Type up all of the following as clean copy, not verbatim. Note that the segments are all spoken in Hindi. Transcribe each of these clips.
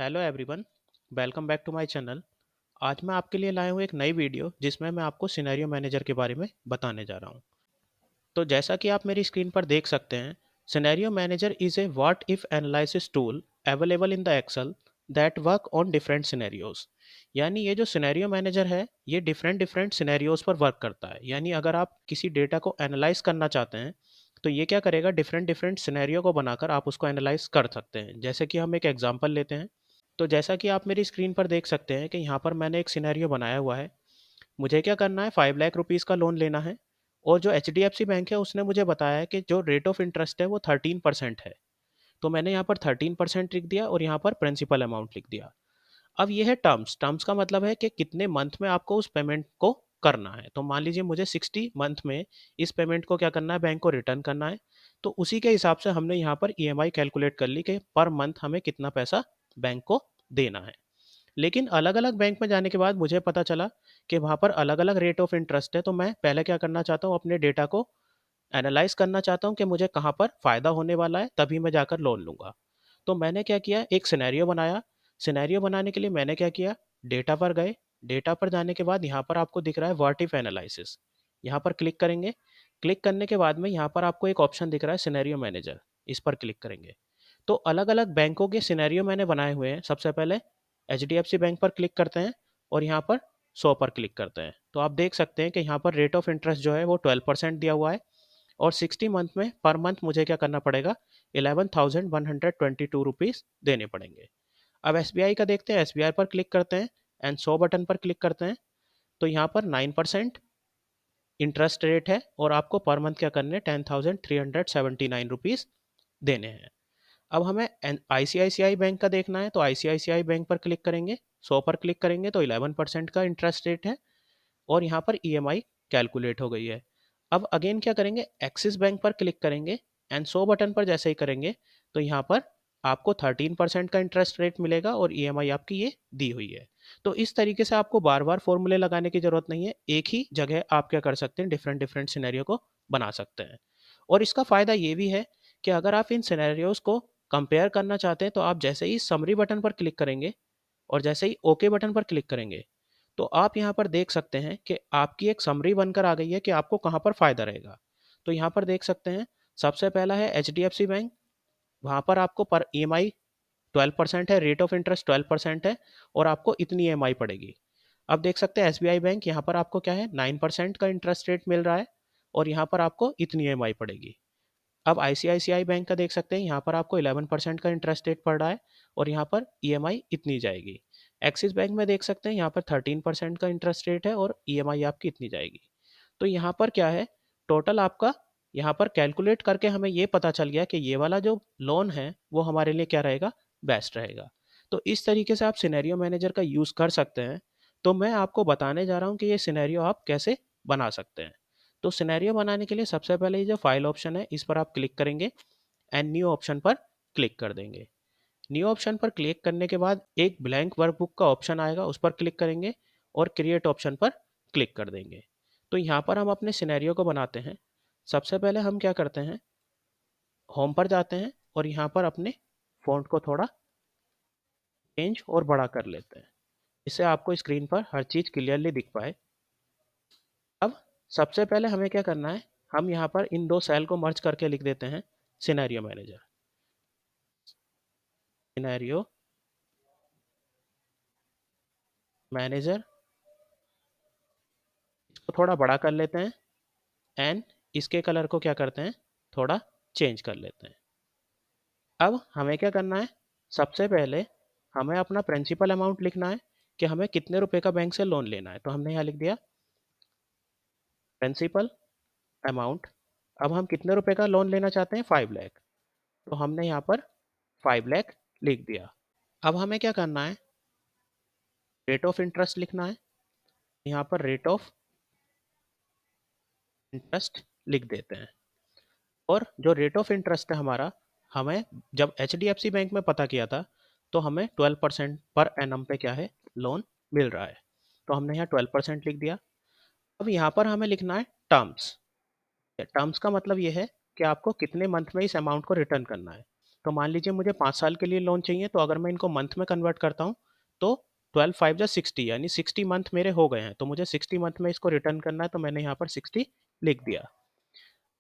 Hello everyone, welcome back to my channel. आज मैं आपके लिए लाया हूँ एक नई वीडियो जिसमें मैं आपको सिनेरियो मैनेजर के बारे में बताने जा रहा हूँ। तो जैसा कि आप मेरी स्क्रीन पर देख सकते हैं, scenario manager is a what if analysis tool available in the Excel that work on different scenarios. यानी ये जो सिनेरियो मैनेजर है, ये डिफरेंट डिफरेंट सिनेरियोज पर वर्क करता है। यानी अगर आप किसी डेटा को एनालाइज करना चाहते हैं तो ये क्या करेगा, डिफरेंट डिफरेंट सिनेरियो को बनाकर आप उसको एनालाइज कर सकते हैं। जैसे कि हम एक एग्जांपल लेते हैं। तो जैसा कि आप मेरी स्क्रीन पर देख सकते हैं कि यहाँ पर मैंने एक सिनेरियो बनाया हुआ है। मुझे क्या करना है, 5 लाख रुपीज़ का लोन लेना है। और जो HDFC बैंक है उसने मुझे बताया है कि जो रेट ऑफ इंटरेस्ट है वो 13% है। तो मैंने यहाँ पर 13% लिख दिया और यहाँ पर प्रिंसिपल अमाउंट लिख दिया। अब ये है टर्म्स। टर्म्स का मतलब है कि कितने मंथ में आपको उस पेमेंट को करना है। तो मान लीजिए मुझे 60 मंथ में इस पेमेंट को क्या करना है, बैंक को रिटर्न करना है। तो उसी के हिसाब से हमने यहाँ पर EMI कैलकुलेट कर ली कि पर मंथ हमें कितना पैसा बैंक को देना है। लेकिन अलग अलग बैंक में जाने के बाद मुझे पता चला कि वहाँ पर अलग अलग रेट ऑफ इंटरेस्ट है। तो मैं पहले क्या करना चाहता हूँ, अपने डेटा को एनालाइज करना चाहता हूँ कि मुझे कहाँ पर फ़ायदा होने वाला है, तभी मैं जाकर लोन लूँगा। तो मैंने क्या किया, एक सिनेरियो बनाया। सिनेरियो बनाने के लिए मैंने क्या किया, डेटा पर गए। डेटा पर जाने के बाद यहाँ पर आपको दिख रहा है व्हाट इफ एनालिसिस। यहाँ पर क्लिक करेंगे। क्लिक करने के बाद में यहाँ पर आपको एक ऑप्शन दिख रहा है सिनेरियो मैनेजर। इस पर क्लिक करेंगे तो अलग अलग बैंकों के सिनेरियो मैंने बनाए हुए हैं। सबसे पहले HDFC बैंक पर क्लिक करते हैं और यहाँ पर 100 पर क्लिक करते हैं। तो आप देख सकते हैं कि यहाँ पर रेट ऑफ इंटरेस्ट जो है वो 12% दिया हुआ है। और 60 मंथ में पर मंथ मुझे क्या करना पड़ेगा, 11,122 रुपीज़ देने पड़ेंगे। अब SBI का देखते हैं। SBI पर क्लिक करते हैं एंड 100 बटन पर क्लिक करते हैं। तो यहाँ पर 9% इंटरेस्ट रेट है और आपको पर मंथ क्या करने, 10,379 रुपीज़ देने हैं। अब हमें ICICI बैंक का देखना है। तो ICICI बैंक पर क्लिक करेंगे, 100 पर क्लिक करेंगे तो 11% का इंटरेस्ट रेट है और यहाँ पर EMI कैलकुलेट हो गई है। अब अगेन क्या करेंगे, एक्सिस बैंक पर क्लिक करेंगे एंड 100 बटन पर जैसे ही करेंगे तो यहाँ पर आपको 13% का इंटरेस्ट रेट मिलेगा और EMI आपकी ये दी हुई है। तो इस तरीके से आपको बार बार फॉर्मूले लगाने की ज़रूरत नहीं है। एक ही जगह आप क्या कर सकते हैं, डिफरेंट डिफरेंट सिनेरियो को बना सकते हैं। और इसका फ़ायदा ये भी है कि अगर आप इन सिनेरियोज को कंपेयर करना चाहते हैं तो आप जैसे ही समरी बटन पर क्लिक करेंगे और जैसे ही ओके बटन पर क्लिक करेंगे तो आप यहाँ पर देख सकते हैं कि आपकी एक समरी बनकर आ गई है कि आपको कहाँ पर फ़ायदा रहेगा। तो यहाँ पर देख सकते हैं, सबसे पहला है HDFC बैंक। वहाँ पर आपको पर EMI 12% है, रेट ऑफ इंटरेस्ट 12% है और आपको इतनी EMI पड़ेगी। अब देख सकते हैं SBI बैंक, यहाँ पर आपको क्या है, 9% का इंटरेस्ट रेट मिल रहा है और यहाँ पर आपको इतनी EMI पड़ेगी। अब ICICI बैंक का देख सकते हैं, यहाँ पर आपको 11% का इंटरेस्ट रेट पड़ रहा है और यहाँ पर EMI इतनी जाएगी। एक्सिस बैंक में देख सकते हैं, यहाँ पर 13% का इंटरेस्ट रेट है और EMI आपकी इतनी जाएगी। तो यहाँ पर क्या है, टोटल आपका यहाँ पर कैलकुलेट करके हमें ये पता चल गया कि ये वाला जो लोन है वो हमारे लिए क्या रहेगा, बेस्ट रहेगा। तो इस तरीके से आप सिनेरियो मैनेजर का यूज़ कर सकते हैं। तो मैं आपको बताने जा रहा हूँ कि ये सिनेरियो आप कैसे बना सकते हैं। तो सिनेरियो बनाने के लिए सबसे पहले ये जो फाइल ऑप्शन है इस पर आप क्लिक करेंगे एंड न्यू ऑप्शन पर क्लिक कर देंगे। न्यू ऑप्शन पर क्लिक करने के बाद एक ब्लैंक वर्कबुक का ऑप्शन आएगा, उस पर क्लिक करेंगे और क्रिएट ऑप्शन पर क्लिक कर देंगे। तो यहाँ पर हम अपने सिनेरियो को बनाते हैं। सबसे पहले हम क्या करते हैं, होम पर जाते हैं और यहाँ पर अपने फ़ॉन्ट को थोड़ा चेंज और बड़ा कर लेते हैं, इससे आपको स्क्रीन पर हर चीज़ क्लियरली दिख पाए। अब सबसे पहले हमें क्या करना है, हम यहाँ पर इन दो सेल को मर्ज करके लिख देते हैं सिनेरियो मैनेजर। सिनेरियो मैनेजर, इसको थोड़ा बड़ा कर लेते हैं एंड इसके कलर को क्या करते हैं, थोड़ा चेंज कर लेते हैं। अब हमें क्या करना है, सबसे पहले हमें अपना प्रिंसिपल अमाउंट लिखना है कि हमें कितने रुपए का बैंक से लोन लेना है। तो हमने यहाँ लिख दिया प्रिंसिपल अमाउंट। अब हम कितने रुपए का लोन लेना चाहते हैं, 5 लाख। तो हमने यहाँ पर 5 लाख लिख दिया। अब हमें क्या करना है, रेट ऑफ इंटरेस्ट लिखना है। यहाँ पर रेट ऑफ इंटरेस्ट लिख देते हैं। और जो रेट ऑफ इंटरेस्ट है हमारा, हमें जब HDFC बैंक में पता किया था तो हमें 12% पर एनम पे क्या है, लोन मिल रहा है। तो हमने यहाँ 12% लिख दिया। अब यहाँ पर हमें लिखना है टर्म्स। टर्म्स का मतलब ये है कि आपको कितने मंथ में इस अमाउंट को रिटर्न करना है। तो मान लीजिए मुझे 5 साल के लिए लोन चाहिए, तो अगर मैं इनको मंथ में कन्वर्ट करता हूँ तो 12 5 जा 60 यानी 60 मंथ मेरे हो गए हैं, तो मुझे 60 मंथ में इसको रिटर्न करना है, तो मैंने यहाँ पर 60 लिख दिया।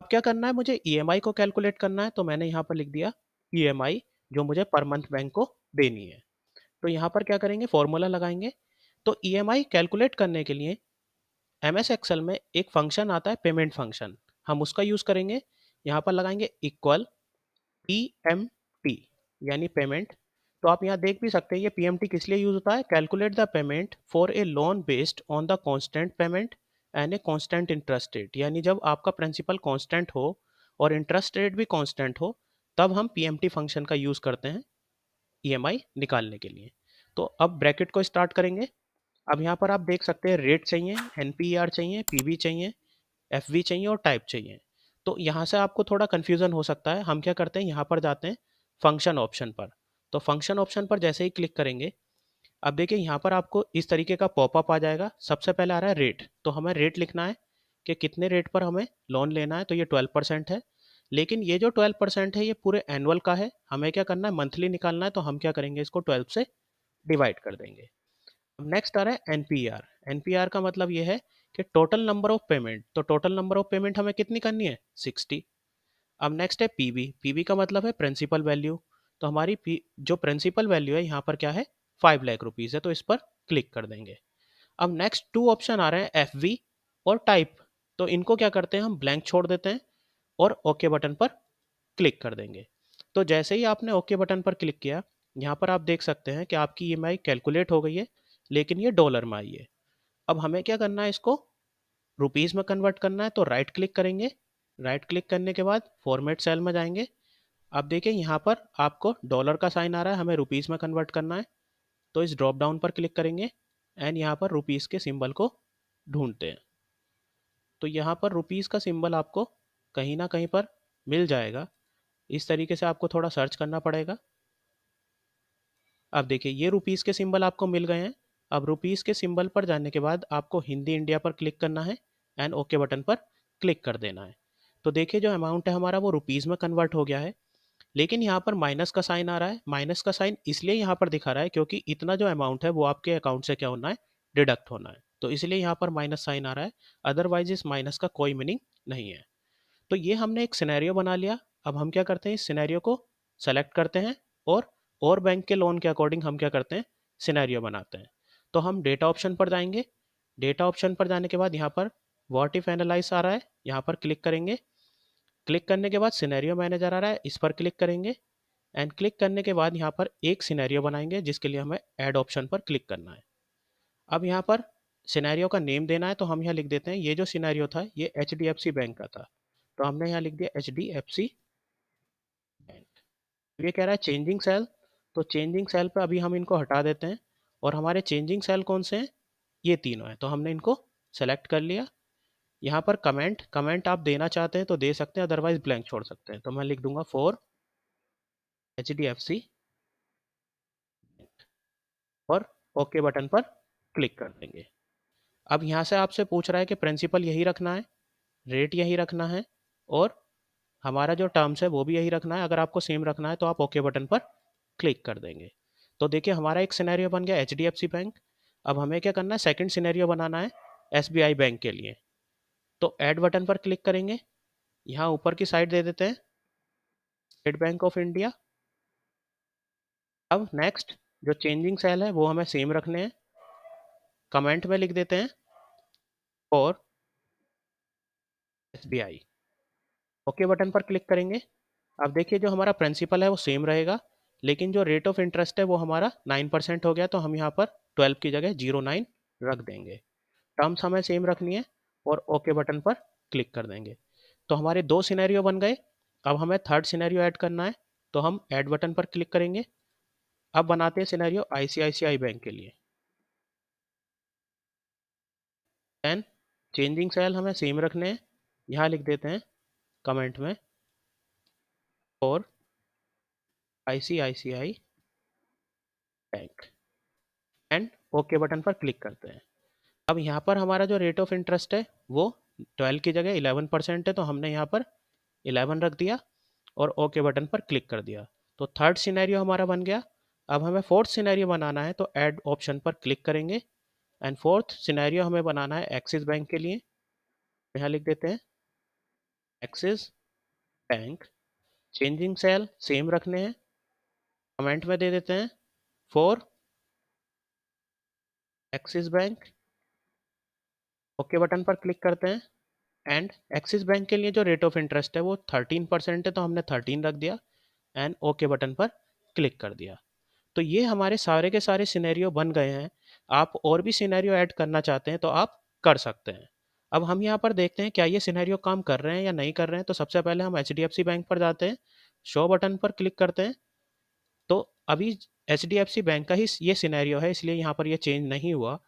अब क्या करना है, मुझे ईएमआई को कैलकुलेट करना है, तो मैंने यहाँ पर लिख दिया ईएमआई जो मुझे पर मंथ बैंक को देनी है। तो यहाँ पर क्या करेंगे, फॉर्मूला लगाएंगे। तो ईएमआई कैलकुलेट करने के लिए एमएस एक्सेल में एक फंक्शन आता है पेमेंट फंक्शन, हम उसका यूज़ करेंगे। यहाँ पर लगाएंगे इक्वल पीएमटी यानी पेमेंट। तो आप यहाँ देख भी सकते हैं ये पीएमटी किस लिए यूज होता है, calculate the payment for a loan based on the constant payment and a constant interest rate, यानी जब आपका प्रिंसिपल कांस्टेंट हो और इंटरेस्ट रेट भी कांस्टेंट हो तब हम पीएमटी फंक्शन का यूज करते हैं ईएमआई निकालने के लिए। तो अब ब्रैकेट को स्टार्ट करेंगे। अब यहाँ पर आप देख सकते हैं रेट चाहिए, एनपीआर चाहिए, पीबी चाहिए, एफवी चाहिए और टाइप चाहिए। तो यहाँ से आपको थोड़ा कन्फ्यूजन हो सकता है, हम क्या करते हैं यहाँ पर जाते हैं फंक्शन ऑप्शन पर। तो फंक्शन ऑप्शन पर जैसे ही क्लिक करेंगे, अब देखिए यहाँ पर आपको इस तरीके का पॉपअप आ जाएगा। सबसे पहले आ रहा है रेट, तो हमें रेट लिखना है कि कितने रेट पर हमें लोन लेना है, तो ये 12% है। लेकिन ये जो 12% है ये पूरे एनुअल का है, हमें क्या करना है मंथली निकालना है, तो हम क्या करेंगे इसको 12 से डिवाइड कर देंगे। अब नेक्स्ट आ रहा है एनपीआर। एनपीआर का मतलब ये है कि टोटल नंबर ऑफ पेमेंट, तो टोटल नंबर ऑफ पेमेंट हमें कितनी करनी है, 60। अब नेक्स्ट है पीबी। पीबी का मतलब है प्रिंसिपल वैल्यू, तो हमारी जो प्रिंसिपल वैल्यू है यहाँ पर क्या है, 5 लाख रुपीज़ है, तो इस पर क्लिक कर देंगे। अब नेक्स्ट 2 ऑप्शन आ रहे हैं एफवी और टाइप, तो इनको क्या करते हैं हम ब्लैंक छोड़ देते हैं और ओके बटन पर क्लिक कर देंगे। तो जैसे ही आपने ओके बटन पर क्लिक किया, यहाँ पर आप देख सकते हैं कि आपकी ईएमआई कैलकुलेट हो गई है, लेकिन ये डॉलर में आई है। अब हमें क्या करना है, इसको रुपीज़ में कन्वर्ट करना है, तो राइट क्लिक करेंगे। राइट क्लिक करने के बाद फॉर्मेट सेल में जाएंगे। अब देखिए यहाँ पर आपको डॉलर का साइन आ रहा है, हमें रुपीज़ में कन्वर्ट करना है, तो इस ड्रॉप डाउन पर क्लिक करेंगे एंड यहाँ पर रुपीज़ के सिंबल को ढूंढते हैं। तो यहाँ पर रुपीज़ का सिंबल आपको कहीं ना कहीं पर मिल जाएगा, इस तरीके से आपको थोड़ा सर्च करना पड़ेगा। अब देखिए ये रुपीज़ के सिंबल आपको मिल गए हैं। अब रुपीज़ के सिंबल पर जाने के बाद आपको हिंदी इंडिया पर क्लिक करना है एंड ओके बटन पर क्लिक कर देना है। तो देखिए जो अमाउंट है हमारा वो रुपीज़ में कन्वर्ट हो गया है, लेकिन यहाँ पर माइनस का साइन आ रहा है। माइनस का साइन इसलिए यहाँ पर दिखा रहा है क्योंकि इतना जो अमाउंट है वो आपके अकाउंट से क्या होना है, डिडक्ट होना है, तो इसलिए यहाँ पर माइनस साइन आ रहा है। अदरवाइज इस माइनस का कोई मीनिंग नहीं है। तो ये हमने एक सिनेरियो बना लिया। अब हम क्या करते हैं, इस सिनेरियो को सेलेक्ट करते हैं और बैंक के लोन के अकॉर्डिंग हम क्या करते हैं, सिनेरियो बनाते हैं। तो हम डेटा ऑप्शन पर जाएंगे। डेटा ऑप्शन पर जाने के बाद यहाँ पर व्हाट इफ एनालाइज आ रहा है, यहाँ पर क्लिक करेंगे। क्लिक करने के बाद सिनेरियो मैनेजर आ रहा है, इस पर क्लिक करेंगे एंड क्लिक करने के बाद यहाँ पर एक सिनेरियो बनाएंगे जिसके लिए हमें ऐड ऑप्शन पर क्लिक करना है। अब यहाँ पर सिनेरियो का नेम देना है, तो हम यहाँ लिख देते हैं, ये जो सिनेरियो था ये एचडीएफसी बैंक का था, तो हमने यहाँ लिख दिया एचडीएफसी बैंक। ये कह रहा है चेंजिंग सेल, तो चेंजिंग सेल पे अभी हम इनको हटा देते हैं। और हमारे चेंजिंग सेल कौन से हैं, ये तीनों हैं, तो हमने इनको सेलेक्ट कर लिया। यहाँ पर कमेंट कमेंट आप देना चाहते हैं तो दे सकते हैं, अदरवाइज ब्लैंक छोड़ सकते हैं। तो मैं लिख दूंगा फॉर एचडीएफसी और ओके बटन पर क्लिक कर देंगे। अब यहाँ से आपसे पूछ रहा है कि प्रिंसिपल यही रखना है, रेट यही रखना है और हमारा जो टर्म्स है वो भी यही रखना है। अगर आपको सेम रखना है तो आप ओके बटन पर क्लिक कर देंगे। तो देखिए हमारा एक सिनेरियो बन गया एचडीएफसी बैंक। अब हमें क्या करना है, सेकंड सिनेरियो बनाना है एसबीआई बैंक के लिए। तो ऐड बटन पर क्लिक करेंगे, यहाँ ऊपर की साइड दे देते हैं स्टेट बैंक ऑफ इंडिया। अब नेक्स्ट जो चेंजिंग सेल है वो हमें सेम रखने हैं, कमेंट में लिख देते हैं और एसबीआई। ओके बटन पर क्लिक करेंगे। अब देखिए जो हमारा प्रिंसिपल है वो सेम रहेगा, लेकिन जो रेट ऑफ इंटरेस्ट है वो हमारा 9% हो गया, तो हम यहाँ पर 12 की जगह 09 रख देंगे। टर्म्स हमें सेम रखनी है और ओके बटन पर क्लिक कर देंगे। तो हमारे 2 सिनेरियो बन गए। अब हमें थर्ड सिनेरियो ऐड करना है, तो हम ऐड बटन पर क्लिक करेंगे। अब बनाते हैं सिनेरियो आईसीआईसीआई बैंक के लिए। एंड चेंजिंग सेल हमें सेम रखने हैं, यहाँ लिख देते हैं कमेंट में और ICICI bank and okay button पर क्लिक करते हैं। अब यहाँ पर हमारा जो रेट ऑफ इंटरेस्ट है वो 12 की जगह 11% है, तो हमने यहाँ पर 11 रख दिया और ओके बटन पर क्लिक कर दिया। तो थर्ड सिनेरियो हमारा बन गया। अब हमें फोर्थ सिनेरियो बनाना है, तो ऐड ऑप्शन पर क्लिक करेंगे एंड फोर्थ सिनेरियो हमें बनाना है एक्सिस बैंक के लिए। यहाँ लिख देते हैं Axis bank, changing cell same रखने हैं, कमेंट में दे देते हैं for Axis bank, okay button पर क्लिक करते हैं एंड एक्सिस बैंक के लिए जो रेट ऑफ इंटरेस्ट है वो 13% है, तो हमने 13 रख दिया एंड ओके बटन पर क्लिक कर दिया। तो ये हमारे सारे के सारे सिनेरियो बन गए हैं। आप और भी सिनेरियो ऐड करना चाहते हैं तो आप कर सकते हैं। अब हम यहाँ पर देखते हैं क्या ये सिनेरियो काम कर रहे हैं या नहीं कर रहे हैं। तो सबसे पहले हम HDFC बैंक पर जाते हैं, शो बटन पर क्लिक करते हैं। तो अभी HDFC बैंक का ही ये सिनेरियो है, इसलिए यहाँ पर ये चेंज नहीं हुआ।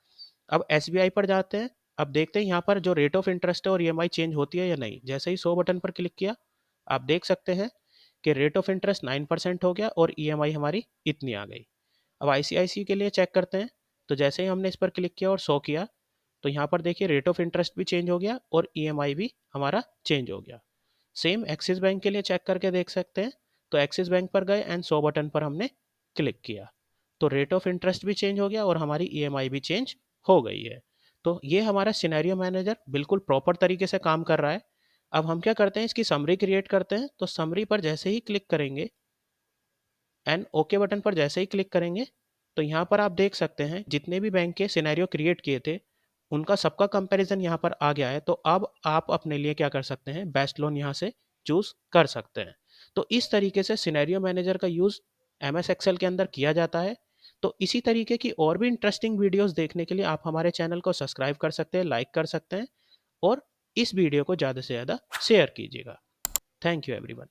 अब SBI पर जाते हैं। अब देखते हैं यहाँ पर जो रेट ऑफ इंटरेस्ट है और EMI चेंज होती है या नहीं। जैसे ही शो बटन पर क्लिक किया, आप देख सकते हैं कि रेट ऑफ इंटरेस्ट 9% हो गया और EMI हमारी इतनी आ गई। अब ICICI के लिए चेक करते हैं। तो जैसे ही हमने इस पर क्लिक किया और शो किया, तो यहाँ पर देखिए रेट ऑफ इंटरेस्ट भी चेंज हो गया और EMI भी हमारा चेंज हो गया। सेम एक्सिस बैंक के लिए चेक करके देख सकते हैं। तो एक्सिस बैंक पर गए एंड शो बटन पर हमने क्लिक किया, तो रेट ऑफ इंटरेस्ट भी चेंज हो गया और हमारी EMI भी चेंज हो गई है। तो ये हमारा सिनेरियो मैनेजर बिल्कुल प्रॉपर तरीके से काम कर रहा है। अब हम क्या करते हैं, इसकी समरी क्रिएट करते हैं। तो समरी पर जैसे ही क्लिक करेंगे एंड ओके बटन पर जैसे ही क्लिक करेंगे, तो यहाँ पर आप देख सकते हैं जितने भी बैंक के सिनेरियो क्रिएट किए थे उनका सबका कंपैरिजन यहाँ पर आ गया है। तो अब आप अपने लिए क्या कर सकते हैं, बेस्ट लोन यहाँ से चूज कर सकते हैं। तो इस तरीके से सिनेरियो मैनेजर का यूज MS एक्सेल के अंदर किया जाता है। तो इसी तरीके की और भी इंटरेस्टिंग वीडियोस देखने के लिए आप हमारे चैनल को सब्सक्राइब कर सकते हैं, लाइक कर सकते हैं और इस वीडियो को ज़्यादा से ज़्यादा शेयर कीजिएगा। Thank you everyone.